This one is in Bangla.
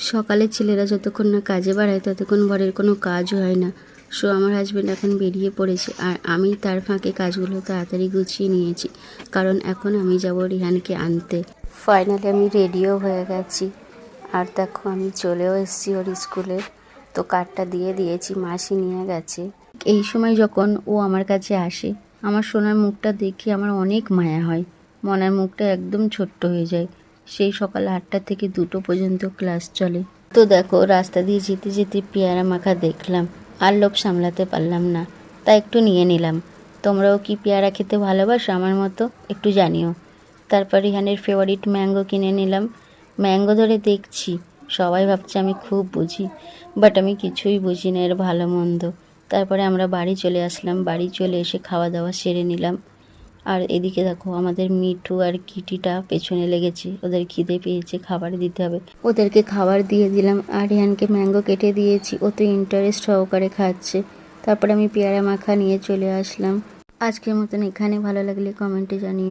সকালে ছেলেরা যতক্ষণ না কাজে বাড়ায় ততক্ষণ ঘরের কোনো কাজও হয় না। সো আমার হাজব্যান্ড এখন বেরিয়ে পড়েছে আর আমি তার ফাঁকে কাজগুলো তাড়াতাড়ি গুছিয়ে নিয়েছি, কারণ এখন আমি যাব রিহানকে আনতে। ফাইনালি আমি রেডিও হয়ে গেছি আর দেখো আমি চলেও এসেছি ওর স্কুলে। তো কার্ডটা দিয়ে দিয়েছি, মাসি নিয়ে গেছে। এই সময় যখন ও আমার কাছে আসে, আমার সোনার মুখটা দেখে আমার অনেক মায়া হয়। মনার মুখটা একদম ছোট্ট হয়ে যায়। সেই সকাল 8টা থেকে 2টো পর্যন্ত ক্লাস চলে। তো দেখো রাস্তা দিয়ে যেতে যেতে পেয়ারা মাখা দেখলাম আর লোভ সামলাতে পারলাম না, তাই একটু নিয়ে নিলাম। তোমরাও কি পেয়ারা খেতে ভালোবাসো আমার মতো? একটু জানিও। তারপর রিহানের ফেভারিট ম্যাঙ্গো কিনে নিলাম। ম্যাঙ্গো ধরে দেখছি, সবাই ভাবছে আমি খুব বুঝি, বাট আমি কিছুই বুঝি না এর ভালো মন্দ। তারপরে আমরা বাড়ি চলে আসলাম। বাড়ি চলে এসে খাওয়া দাওয়া সেরে নিলাম। আর এদিকে দেখো আমাদের মিঠু আর কিটিটা পেছনে লেগেছে, ওদের খিদে পেয়েছে, খাবার দিতে হবে। ওদেরকে খাবার দিয়ে দিলাম আর রিহানকে ম্যাঙ্গো কেটে দিয়েছি, ও তো ইন্টারেস্ট সহকারে খাচ্ছে। তারপরে আমি পেয়ারা মাখা নিয়ে চলে আসলাম। আজকের মতন এখানে, ভালো লাগলে কমেন্টে জানিয়ে।